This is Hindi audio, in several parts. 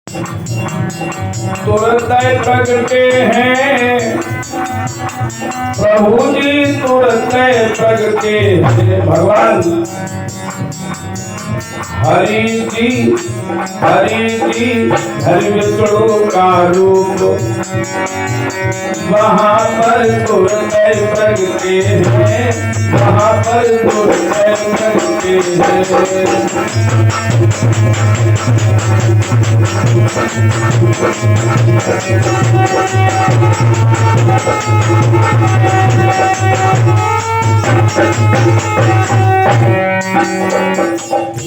तुरंत प्रगटे हैं प्रभु जी, तुरंत प्रगटे हैं भगवान हरि जी। हरि विष्णु का रूप वहाँ पर तुरंत प्रगटे हैं, वहाँ पर तुरंत प्रगटे हैं।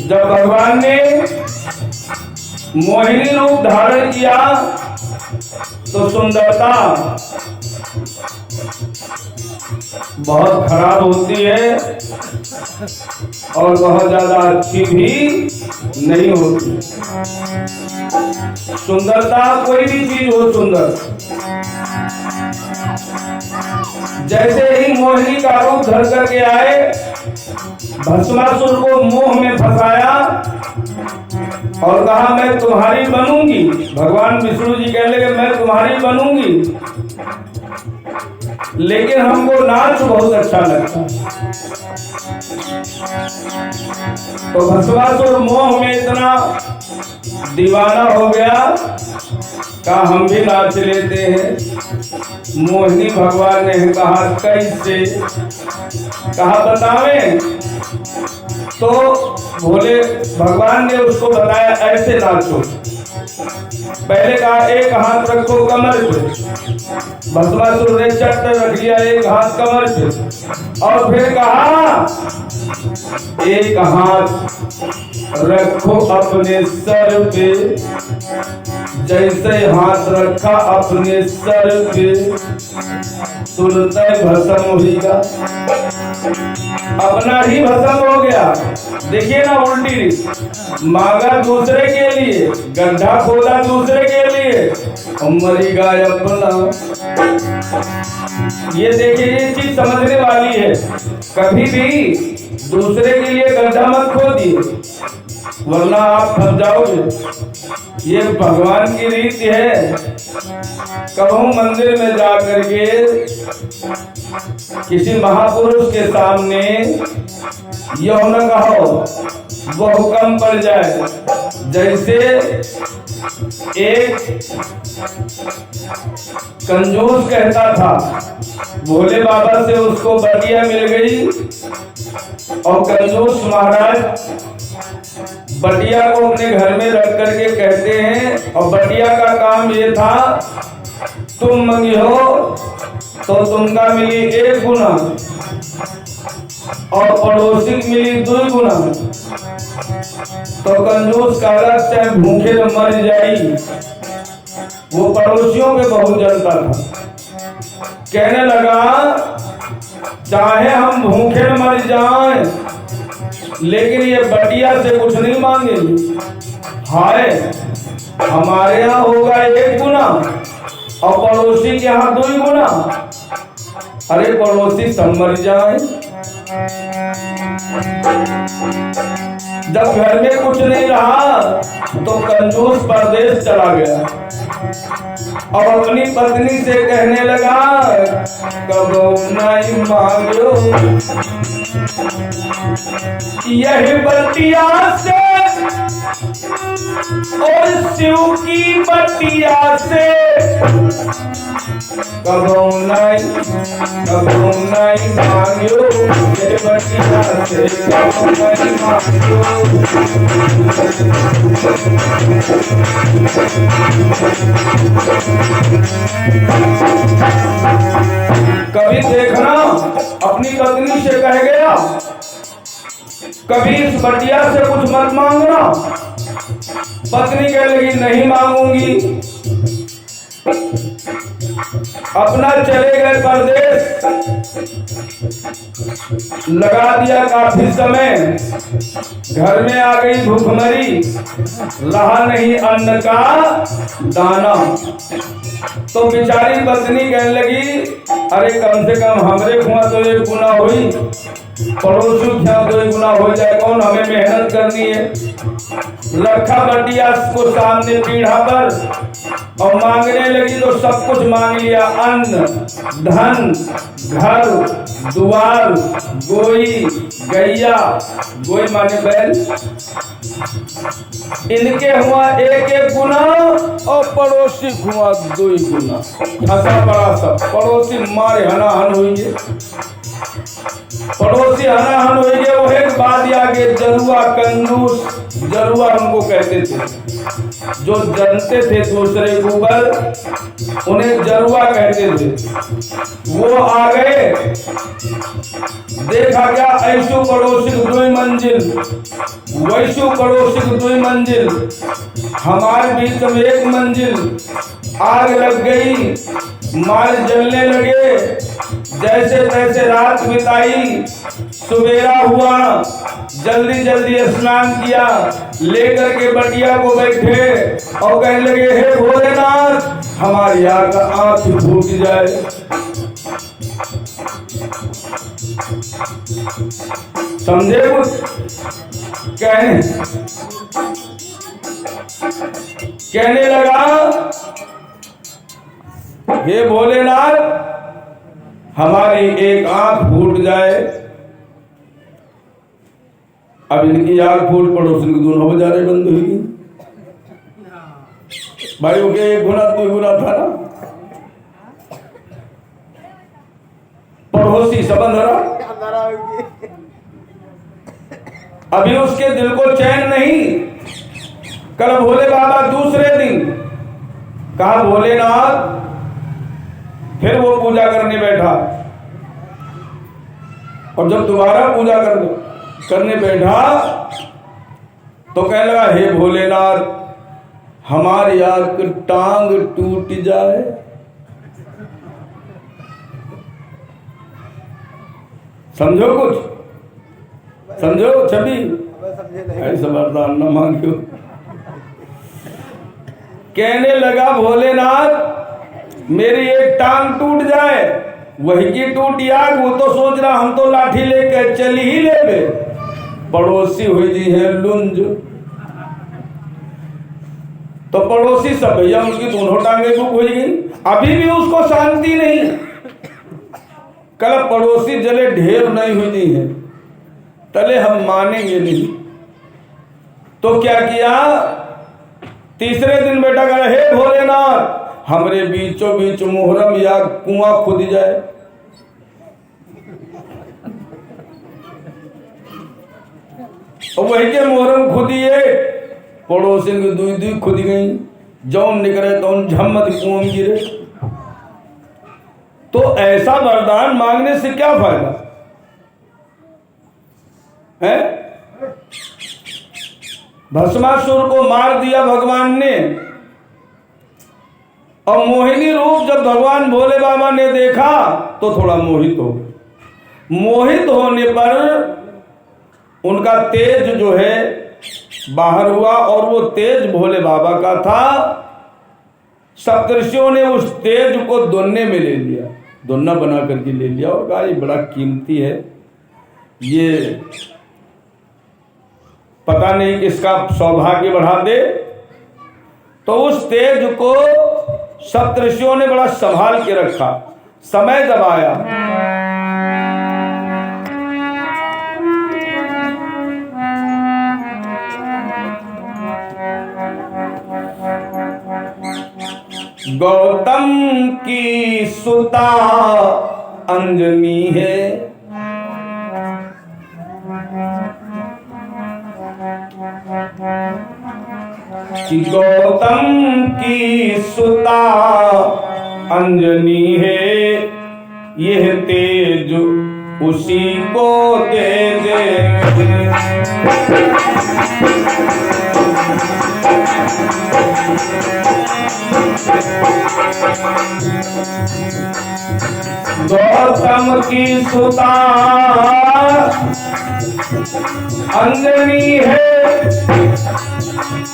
जब भगवान ने मोहिनी रूप धारण किया तो सुंदरता बहुत खराब होती है और बहुत ज्यादा अच्छी भी नहीं होती। सुंदरता कोई भी चीज हो सुंदर, जैसे ही मोहिनी का रूप धर करके आए, भस्मासुर को मोह में फंसाया और कहा मैं तुम्हारी बनूंगी। भगवान विष्णु जी कहने लगे मैं तुम्हारी बनूंगी, लेकिन हमको नाच बहुत अच्छा लगता। तो भस्मासुर मोह में इतना दीवाना हो गया, कहा हम भी नाच लेते हैं। मोहिनी भगवान ने कहा कैसे, कहा बतावें। तो भोले भगवान ने उसको बताया ऐसे नाचो। पहले कहा एक हाथ रखो कमर पे, भस्मासुर ने चट रख लिया एक हाथ कमर पे, और फिर कहा एक हाथ रखो अपने सर पे। जैसे हाथ रखा अपने सर पे, तुरंत भस्म होगा, अपना ही भस्म हो गया। देखिए ना, उल्टी मांगा दूसरे के लिए, गड्ढा खोदा दूसरे के लिए, मरेगा अपना। ये देखिए, ये चीज समझने वाली है। कभी भी दूसरे के लिए गड्ढा मत खोदिए, वरना आप फंस जाओगे। ये भगवान की रीति है। कभी मंदिर में जाकर के किसी महापुरुष के सामने यह न कहो, वो हुक्म पड़ जाए। जैसे एक कंजूस कहता था, भोले बाबा से उसको बटिया मिल गई और कंजूस महाराज बटिया को अपने घर में रख करके कहते हैं, और बटिया का काम ये था तुम मंगी हो तो तुमका मिली 1 गुना और पड़ोसी मिली 2 गुना। तो कंजूस का चाहे भूखे न मर जाई, वो पड़ोसियों के बहुत जनता था। कहने लगा चाहे हम भूखे न मर जाएं, लेकिन ये बटिया से कुछ नहीं मांगेंगे। हाय, हमारे यहाँ होगा 1 गुना और पड़ोसी के यहाँ 2 गुना। अरे पड़ोसी सब मर जाए। जब घर में कुछ नहीं रहा तो कंजूस परदेश चला गया और अपनी पत्नी से कहने लगा कबो नहीं मांगो, यही बटिया से और शिव की बटिया से कबो नहीं मांगो, यही बटिया से कबो नहीं मांगो। कभी देखना अपनी पत्नी से कह गया कभी इस बटिया से कुछ मत मांगना। पत्नी कह लगी नहीं मांगूंगी। अपना चले गए परदेश, लगा दिया काफी समय, घर में आ गई भूखमरी, रहा नहीं अन्न का दाना। तो बेचारी पत्नी कहने लगी अरे कम से कम हमरे खुआ तो 1 गुना हुई, पड़ोसी क्या 2 गुना हो जाए। कौन? हमें मेहनत करनी है। रखा बटिया को सामने पीढ़ा पर और मांगने लगी तो सब कुछ मांग लिया। अन्न, धन, घर द्वार, गोई गैया, गोई माने बैल, इनके हुआ 1-1 गुना और पड़ोसी हुआ 2 गुना। हंसा पड़ा सब। पड़ोसी मारे हनाहन हुई, पड़ोसी हनाहन हुई। वो एक बात आगे जरुआ कंजूस, जरुआ उनको कहते थे। जो जनते थे दूसरे के ऊपर उन्हें जरुआ कहते थे। वो आ गए, देखा क्या ऐसु पड़ोसी 2 मंजिल, वैसु पड़ोसी 2 मंजिल, हमारे बीच में 1 मंजिल। आग लग गई, माल जलने लगे। जैसे तैसे रात बिताई, सुबेरा हुआ, जल्दी जल्दी स्नान किया, लेकर के बटिया को बैठे और कहने लगे, हे भोलेनाथ हमारी आंख फूट जाए। समझे? कहने लगा, हे भोलेनाथ हमारी एक आंख फूट जाए। अब इनकी आंख फूट पड़ोसी की दोनों बाजारें बंद हुई। भाई के 1 गुना 2 गुना था ना। पड़ोसी सबंध रहा। अभी उसके दिल को चैन नहीं। कल भोले बाबा दूसरे दिन कहा, भोलेनाथ। फिर वो पूजा करने बैठा और जब दोबारा पूजा करने बैठा तो कहने लगा, हे भोलेनाथ हमारी आंख टांग टूट जाए। समझो कुछ? समझो छवि? ऐसा वरदान न मांगियो। कहने लगा, भोलेनाथ मेरी एक टांग टूट जाए, वही की टूटी आग। वो तो सोच रहा हम तो लाठी लेकर चल ही ले। पड़ोसी हुई जी है लुंज। तो पड़ोसी सब भैया उनकी दोनों टांगे बुक हो गई। अभी भी उसको शांति नहीं। कल पड़ोसी जले ढेर नहीं हुई है, तले हम मानेंगे नहीं। तो क्या किया? तीसरे दिन बेटा कहा, हे भोलेनाथ हमरे बीचों बीच मुहर्रम या कुआं खुद जाए। और वही के मुहर्रम खुदिए, पड़ोसी की 2 खुद गई। जौन निकले तो झम्मत कुआं में गिरे। तो ऐसा वरदान मांगने से क्या फायदा है? भस्मासुर को मार दिया भगवान ने और मोहिनी रूप जब भगवान भोले बाबा ने देखा तो थोड़ा मोहित हो गए। मोहित होने पर उनका तेज जो है बाहर हुआ और वो तेज भोले बाबा का था। सप्तर्षियों ने उस तेज को दोन्ने में ले लिया, दोन्ना बना करके ले लिया और कहा ये बड़ा कीमती है, ये पता नहीं किसका सौभाग्य बढ़ा दे। तो उस तेज को सप्तर्षियों ने बड़ा संभाल के रखा। समय जब आया गौतम की सुता अंजनी है, कि गौतम की सुता अंजनी है, यह तेज उसी को दे देंगे। गौतम की सुता अंजनी है,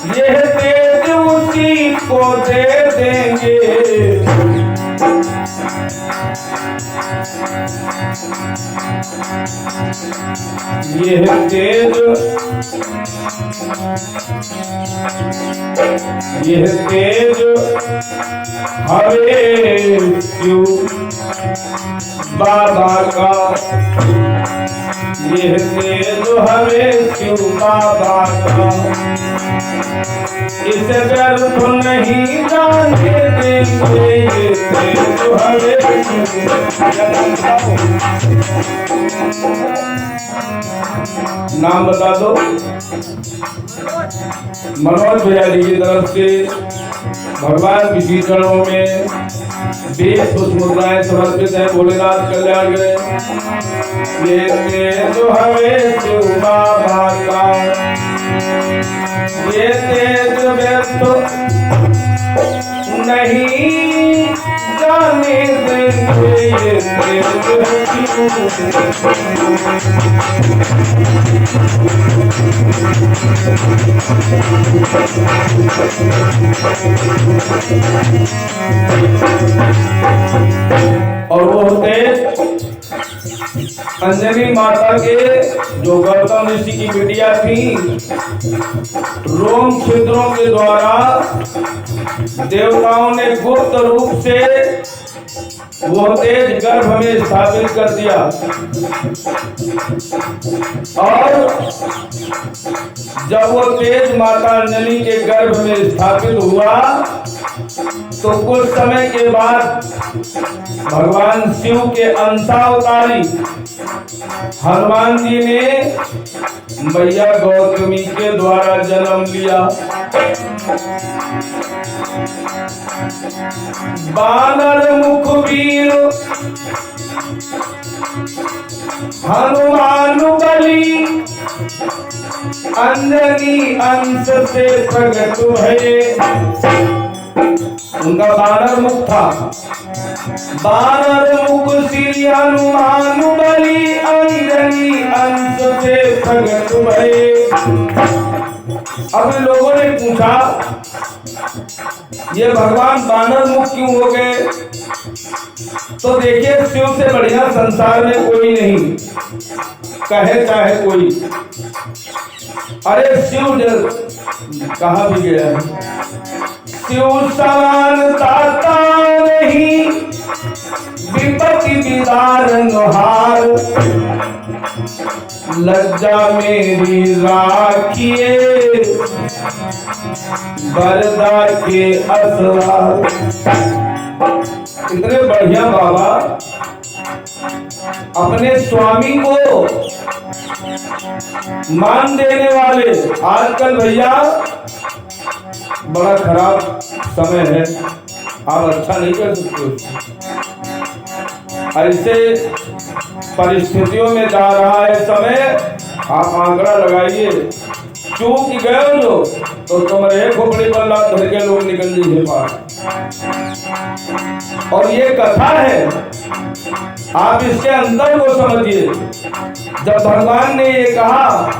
यह तेज उसी को दे देंगे। यह तेज हवे शिव बाबा का, यह तेज हवे शिव बाबा का, इसे व्यर्थ नहीं जाने देंगे, ये तेज हवे नाम बता दो। मनोज भैया जी की तरफ से भगवान की चरणों में 20 पुष्प मुद्राएं समर्पित है। भोलेनाथ कल्याण करें। ये जो हमें शिव बाबा का, ये तेज व्यर्थ नहीं जाने देंगे, ये और वो होते अंजनी माता के जो गौतम ऋषि की बिटिया थी, रोम छिद्रों के द्वारा देवताओं ने गुप्त रूप से वो तेज गर्भ में स्थापित कर दिया। और जब वो तेज माता अंजनी के गर्भ में स्थापित हुआ तो कुछ समय के बाद भगवान शिव के अंशावतारी हनुमान जी ने मैया गौतमी के द्वारा जन्म लिया। बानर मुख वीर हनुमान बली, अंजनी अंश से प्रगट भये। उनका बानर मुख था। बानर मुख श्री हनुमान बली, अंजनी अंश से प्रगट भये। अब लोगों ने पूछा ये भगवान बानर मुख क्यों हो गए? तो देखिए, शिव से बढ़िया संसार में कोई नहीं, कहे चाहे कोई। अरे शिव कहा भी गया है, शिव समान दाता नहीं, विपत्ति विदारण हार, लज्जा मेरी राखिए, बरदा के असवार। इतने बढ़िया बाबा अपने स्वामी को मान देने वाले। आजकल भैया बड़ा खराब समय है, आप अच्छा नहीं कर सकते। ऐसे परिस्थितियों में जा रहा है समय, आप आंकड़ा लगाइए, चूक गए लोग तो तुम्हारे खोपड़ी पर लात धर के लोग निकल जाइए पार। और ये कथा है, आप इसके अंदर को समझिए। जब भगवान ने ये कहा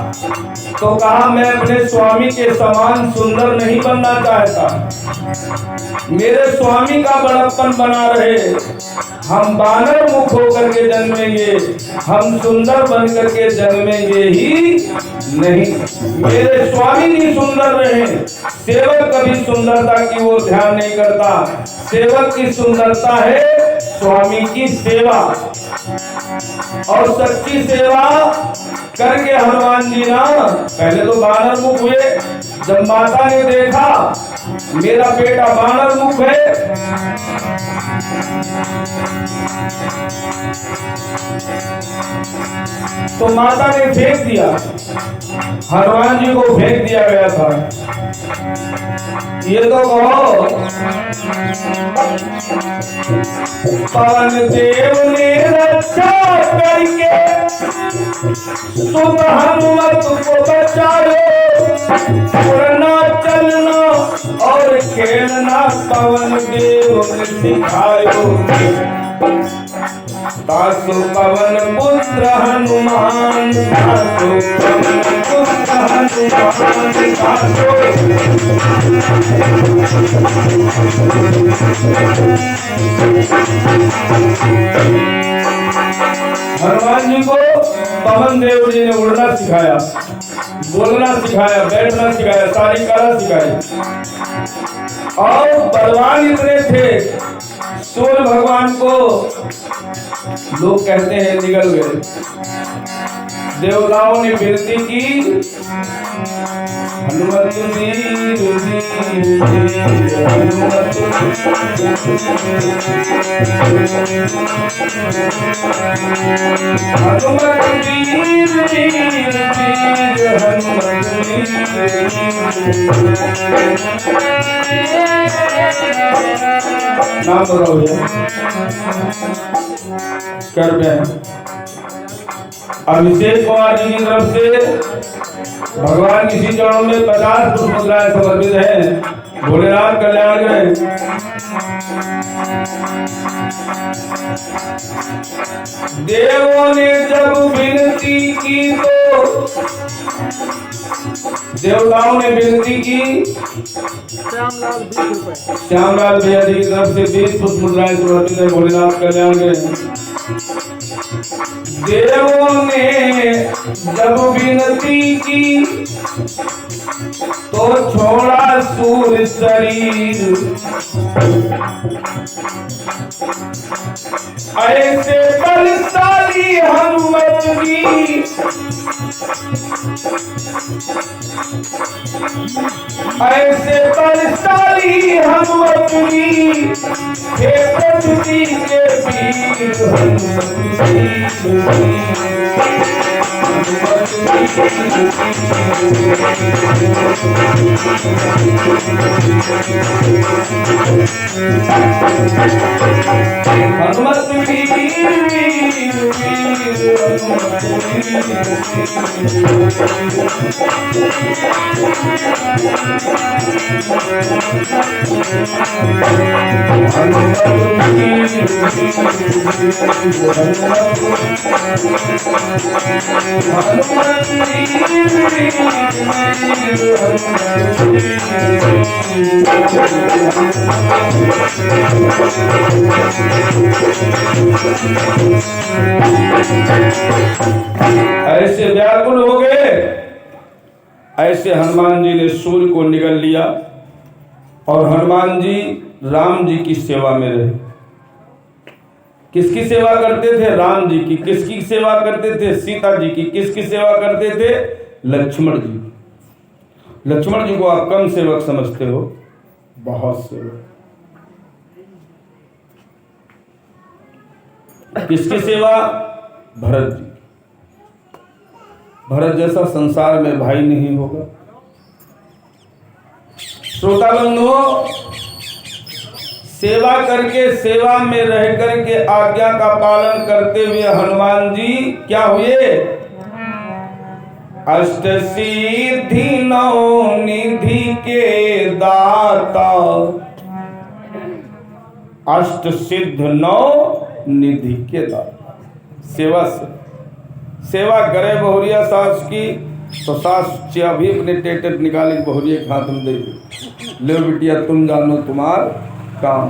तो कहा मैं अपने स्वामी के समान सुंदर नहीं बनना चाहता, मेरे स्वामी का बड़प्पन बना रहे। हम बानर मुख होकर के जन्मेंगे, हम सुंदर बन करके जन्मेंगे ही नहीं। मेरे स्वामी नहीं सुंदर रहे। सेवक कभी सुंदरता की ओर ध्यान नहीं करता। सेवक की सुंदरता है स्वामी की सेवा, और सच्ची सेवा करके हनुमान जी ना पहले तो बानर मुख हुए। जब माता ने देखा मेरा बेटा बानर मुख है, तो माता ने फेंक दिया, हनुमान जी को फेंक दिया गया था। ये तो कहो पवन देव ने रक्षा करके सुत हनुमत को बचाओ, उड़ना चलना और खेलना पवन देव ने सिखायो। तासु पवन पुत्र हनुमान, तासु पवन पुत्र हनुमान, तासु। हनुमान पवन देव जी ने उड़ना सिखाया, बोलना सिखाया, बैठना सिखाया, सारी कला सिखाई। और बलवान इतने थे, सूर्य भगवान को लोग कहते हैं निगल गए। देवताओं ने विनती की, हनुमत वीर हनुमत नाम बताओ कर में अभिषेक कुमार जी की तरफ से भगवान की श्री चरणों में 50 पुष्प मुद्राएं समर्पित हैं। भोलेनाथ कल्याण करें। देवों ने जब विनती की तो देवताओं ने विनती की, श्यामलाल भैया जी की तरफ से 20 पुष्प मुद्राएं समर्पित है। भोलेनाथ कल्याण करें। देवों ने जब विनती की तो छोड़ा सूर शरीर, ऐसे बलशाली हनुमत की, ऐसे बलशाली हनुमत की, हे पृथ्वी के वीर हनुमत ऐसे व्याकुल हो गए, ऐसे हनुमान जी ने सूर्य को निगल लिया और हनुमान जी राम जी की सेवा में रहे। किसकी सेवा करते थे? राम जी की। किसकी सेवा करते थे? सीता जी की। किसकी सेवा करते थे? लक्ष्मण जी। लक्ष्मण जी को आप कम सेवक समझते हो, बहुत सेवक। किसकी सेवा? भरत जी। भरत जैसा संसार में भाई नहीं होगा। श्रोता बंधुओं, सेवा करके, सेवा में रह करके आज्ञा का पालन करते हुए हनुमान जी क्या हुए? अष्ट सिद्धि नौ निधि के दाता। अष्ट सिद्ध नौ निधि के दाता। सेवा से सेवा करे बहुरिया सास की तो सास भी अपने टेटट निकाले बहुरिया के हाथ में दे दे, ले बिटिया तुम जानो तुम्हार काम।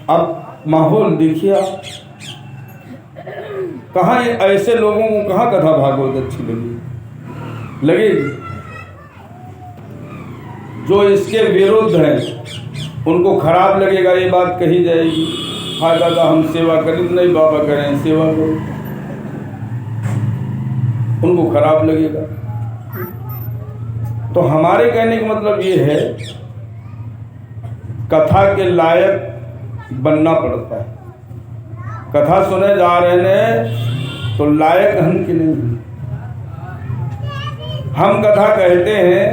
अब माहौल देखिए आप, कहाँ ऐसे लोगों को कहाँ कथा भागवत अच्छी लगेगी? जो इसके विरुद्ध हैं उनको खराब लगेगा, ये बात कही जाएगी, हाँ दादा हम सेवा करें, नहीं बाबा करें सेवा करो, उनको खराब लगेगा। तो हमारे कहने का मतलब ये है, कथा के लायक बनना पड़ता है। कथा सुने जा रहे हैं तो लायक हम कि नहीं? हम कथा कहते हैं,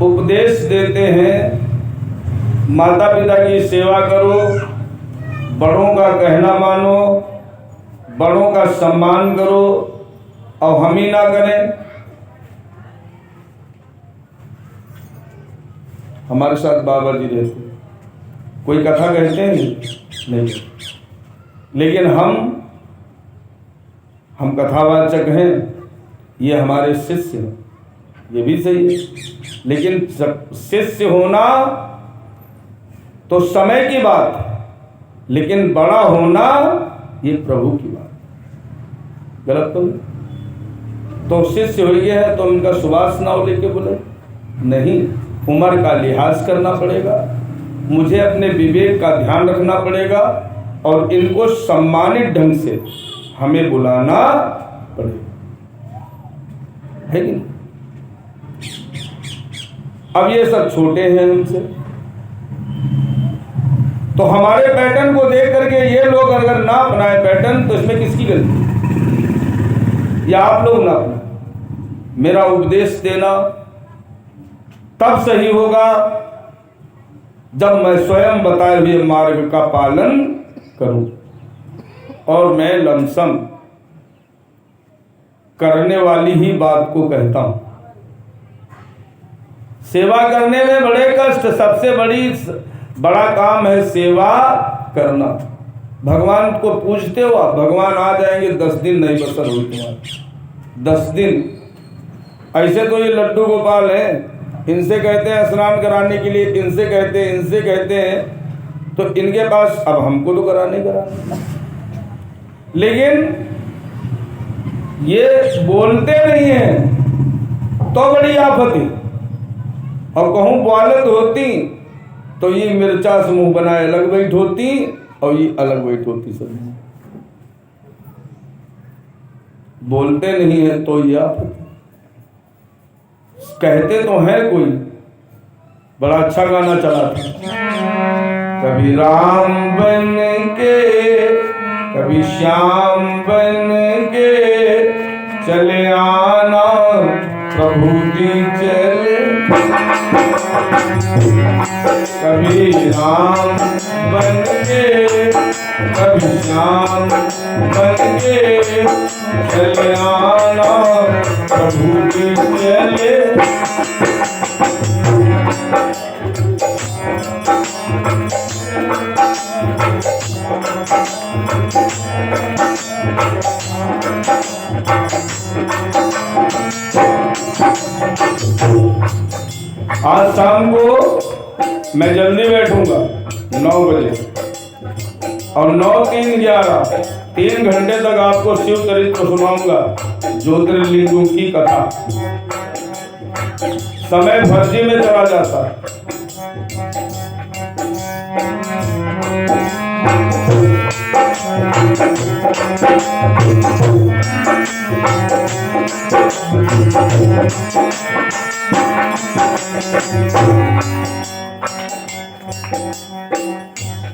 उपदेश देते हैं, माता पिता की सेवा करो, बड़ों का कहना मानो, बड़ों का सम्मान करो, और हम ही ना करें। हमारे साथ बाबा जी रहते, कोई कथा कहते हैं नहीं, लेकिन हम कथावाचक हैं, ये हमारे शिष्य हैं, ये भी सही है। लेकिन शिष्य होना तो समय की बात है, लेकिन बड़ा होना ये प्रभु की बात, गलत तो नहीं। तो शिष्य हो गया है तो उनका सुभाष नाव लेके बोले नहीं, उम्र का लिहाज करना पड़ेगा, मुझे अपने विवेक का ध्यान रखना पड़ेगा और इनको सम्मानित ढंग से हमें बुलाना पड़ेगा, है कि नहीं? अब ये सब छोटे हैं उनसे, तो हमारे पैटर्न को देख करके ये लोग अगर ना अपनाए पैटर्न तो इसमें किसकी गलती? या आप लोग ना अपनाए? मेरा उपदेश देना तब सही होगा जब मैं स्वयं बताए हुए मार्ग का पालन करूं, और मैं लमसम करने वाली ही बात को कहता हूं। सेवा करने में बड़े कष्ट, सबसे बड़ा काम है सेवा करना। भगवान को पूछते हो आप, भगवान आ जाएंगे 10 दिन नहीं बसर हुई तुम्हारी, 10 दिन। ऐसे तो ये लड्डू गोपाल हैं, इनसे कहते हैं स्नान कराने के लिए, इनसे कहते हैं तो इनके पास, अब हमको तो कराने, लेकिन ये बोलते नहीं हैं तो बड़ी आफत है। और कहूँ बोलत होती तो ये मिर्चा से मुंह बनाए अलग बैठ होती और ये अलग बैठ होती। सब बोलते नहीं है तो ये आफत। कहते तो हैं कोई, बड़ा अच्छा गाना चला था, कभी राम बन के कभी श्याम बन के चले आना प्रभु जी चले, कभी राम बन के कभी श्याम बन के चले आना प्रभु जी चले। आज शाम को मैं जल्दी बैठूंगा 9 बजे और 9, 3, 11 3 घंटे तक आपको शिव चरित्र सुनाऊंगा, ज्योतिर्लिंगों की कथा। समय फर्जी में चला जाता है।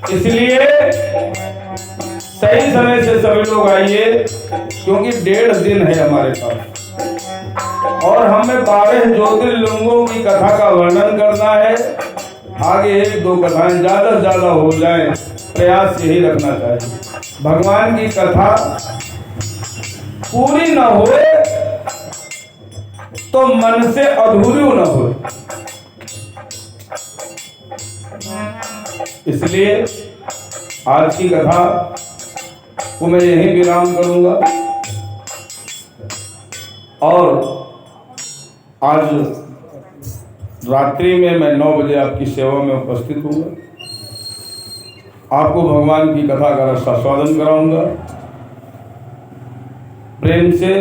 इसलिए सही समय से सभी लोग आइए, क्योंकि 1.5 दिन है हमारे पास और हमें 12 ज्योतिर्लिंगों की कथा का वर्णन करना है। आगे 1-2 कथाएं ज्यादा से ज्यादा हो जाए, प्रयास यही रखना चाहिए। भगवान की कथा पूरी न हो तो मन से अधूरी न हो, इसलिए आज की कथा को मैं यहीं विराम करूंगा और आज रात्रि में मैं 9 बजे आपकी सेवा में उपस्थित हूँगा। आपको भगवान की कथा का रसास्वादन कराऊंगा। प्रेम से